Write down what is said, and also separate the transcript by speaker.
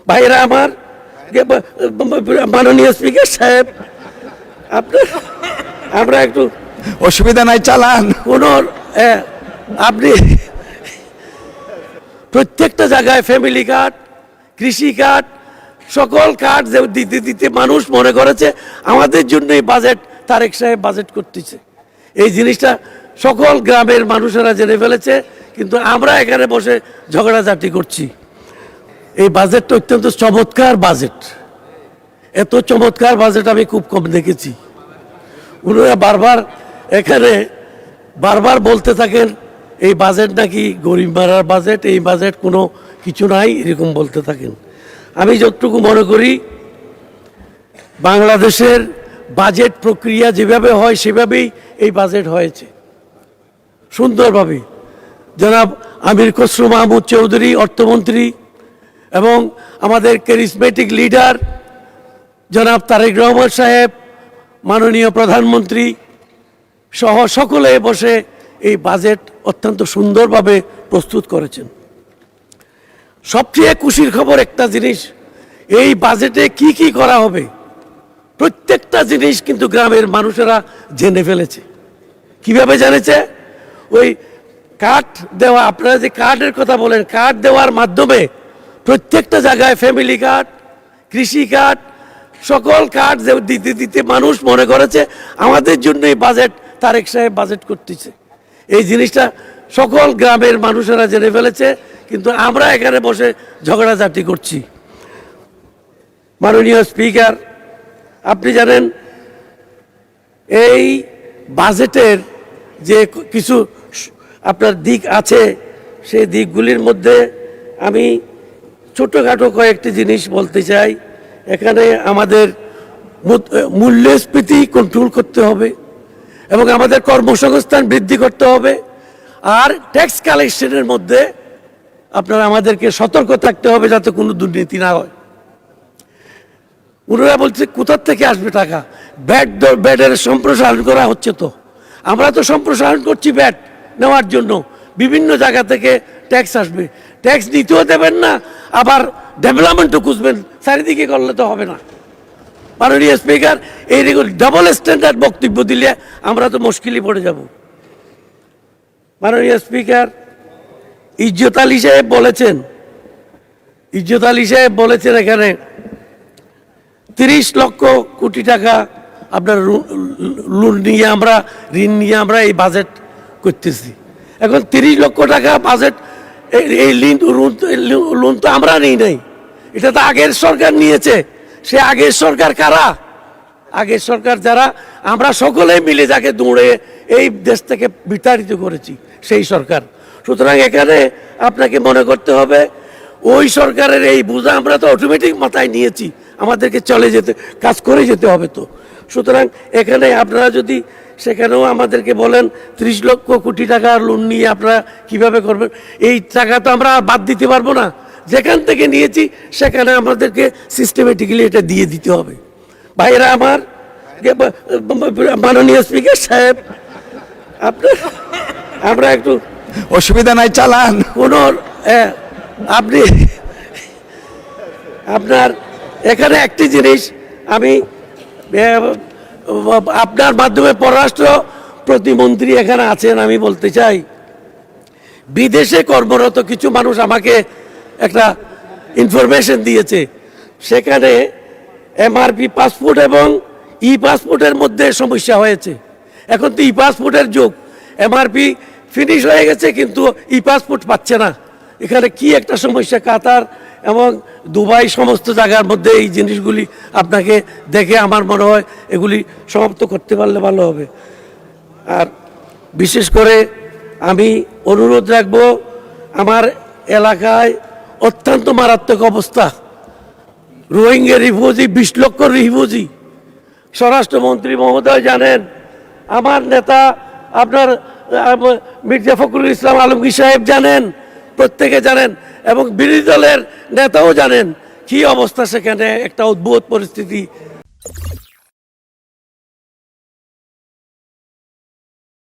Speaker 1: ভাইরা আমার, মাননীয় স্পিকার সাহেব, আপনার আমরা একটু
Speaker 2: অসুবিধা নাই, চালান।
Speaker 1: কোন আপনি প্রত্যেকটা জায়গায় ফ্যামিলি কার্ড, কৃষি কার্ড, সকল কার্ড দিতে দিতে মানুষ মনে করেছে আমাদের জন্য এই বাজেট, তারেক সাহেব বাজেট করতেছে। এই জিনিসটা সকল গ্রামের মানুষেরা জেনে ফেলেছে, কিন্তু আমরা এখানে বসে ঝগড়াঝাটি করছি। এই বাজেটটা অত্যন্ত চমৎকার বাজেট। এত চমৎকার বাজেট আমি খুব কম দেখেছি। উনারা বারবার বলতে থাকেন এই বাজেট নাকি গরিব মারার বাজেট, এই বাজেট কোনো কিছু নাই, এরকম বলতে থাকেন। আমি যতটুকু মনে করি বাংলাদেশের বাজেট প্রক্রিয়া যেভাবে হয় সেভাবেই এই বাজেট হয়েছে সুন্দরভাবে। জনাব আমির খসরু মাহমুদ চৌধুরী অর্থমন্ত্রী এবং আমাদের ক্যারিসমেটিক লিডার জনাব তারেক রহমান সাহেব, মাননীয় প্রধানমন্ত্রী সহ সকলে বসে এই বাজেট অত্যন্ত সুন্দরভাবে প্রস্তুত করেছেন। সবচেয়ে খুশির খবর একটা জিনিস, এই বাজেটে কি কি করা হবে প্রত্যেকটা জিনিস কিন্তু গ্রামের মানুষেরা জেনে ফেলেছে। কিভাবে জেনেছে? ওই কার্ড দেওয়া, আপনারা যে কার্ডের কথা বলেন, কার্ড দেওয়ার মাধ্যমে প্রত্যেকটা জায়গায় ফ্যামিলি কার্ড, কৃষি কার্ড, সকল কার্ড দিতে দিতে মানুষ মনে করেছে আমাদের জন্য এই বাজেট, তারেক সাহেব বাজেট করতেছে। এই জিনিসটা সকল গ্রামের মানুষেরা জেনে ফেলেছে, কিন্তু আমরা এখানে বসে ঝগড়াঝাটি করছি। মাননীয় স্পিকার, আপনি জানেন এই বাজেটের যে কিছু আপনার দিক আছে, সেই দিকগুলির মধ্যে আমি ছোটোখাটো কয়েকটি জিনিস বলতে চাই। এখানে আমাদের মূল্যস্ফীতি কন্ট্রোল করতে হবে এবং আমাদের কর্মসংস্থান বৃদ্ধি করতে হবে, আর ট্যাক্স কালেকশনের মধ্যে আপনারা আমাদেরকে সতর্ক থাকতে হবে যাতে কোনো দুর্নীতি না হয়। ওনারা বলছে কোথার থেকে আসবে টাকা? ব্যাটের সম্প্রসারণ করা হচ্ছে, তো আমরা তো সম্প্রসারণ করছি ব্যাট নেওয়ার জন্য, বিভিন্ন জায়গা থেকে ট্যাক্স আসবে, ট্যাক্স নিতেও দেবেন না, আবার ডেভেলপমেন্টও খুঁজবেন, চারিদিকে করলে তো হবে না। মাননীয় স্পিকার, এই ডাবল স্ট্যান্ডার্ড বক্তব্য দিলে আমরা তো মুশকিলে পড়ে যাব। মাননীয় স্পিকার, ইজ্জত আলী সাহেব বলেছেন এখানে 30 লক্ষ কোটি টাকা আপনার ঋণ নিয়ে আমরা এই বাজেট করতেছি। এখন 30 লক্ষ টাকা বাজেট, এই লোন তো আমরা নেই নাই, এটা তো আগের সরকার নিয়েছে। সে আগের সরকার কারা? আগের সরকার যারা আমরা সকলে মিলে যাকে দৌড়ে এই দেশ থেকে বিতাড়িত করেছি, সেই সরকার। সুতরাং এখানে আপনাকে মনে করতে হবে ওই সরকারের এই বোঝা আমরা তো অটোমেটিক মাথায় নিয়েছি, আমাদেরকে কাজ করে যেতে হবে। তো সুতরাং এখানে আপনারা যদি সেখানেও আমাদেরকে বলেন 30 লক্ষ কোটি টাকার লোন নিয়ে আপনারা কিভাবে করবেন, এই টাকা তো আমরা বাদ দিতে পারবো না। যেখান থেকে নিয়েছি সেখানে আমাদেরকে সিস্টেমেটিক্যালি এটা দিয়ে দিতে হবে। ভাইরা আমার, মাননীয় স্পিকার সাহেব, আমরা একটু
Speaker 2: অসুবিধা নাই, চালান।
Speaker 1: আপনি আপনার এখানে একটি জিনিস আমি আপনার মাধ্যমে পররাষ্ট্র প্রতিমন্ত্রী এখানে আছেন, আমি বলতে চাই বিদেশে কর্মরত কিছু মানুষ আমাকে একটা ইনফরমেশন দিয়েছে, সেখানে এমআরপি পাসপোর্ট এবং ই পাসপোর্টের মধ্যে সমস্যা হয়েছে। এখন তো ই পাসপোর্টের যুগ, এমআরপি ফিনিশ হয়ে গেছে কিন্তু ই পাসপোর্ট পাচ্ছে না। এখানে কি একটা সমস্যা, কাতার এবং দুবাই সমস্ত জায়গার মধ্যে এই জিনিসগুলি আপনাকে দেখে আমার মনে হয় এগুলি সমাপ্ত করতে পারলে ভালো হবে। আর বিশেষ করে আমি অনুরোধ রাখব, আমার এলাকায় অত্যন্ত মারাত্মক অবস্থা, রোহিঙ্গা রিফিউজি, 20 লক্ষ রিফিউজি। স্বরাষ্ট্রমন্ত্রী মহোদয় জানেন, আমার নেতা আপনার মির্জা ফখরুল ইসলাম আলমগীর সাহেব জানেন, প্রত্যেকে জানেন, এবং বিরোধী দলের নেতাও জানেন কি অবস্থা সেখানে। একটা অদ্ভুত পরিস্থিতি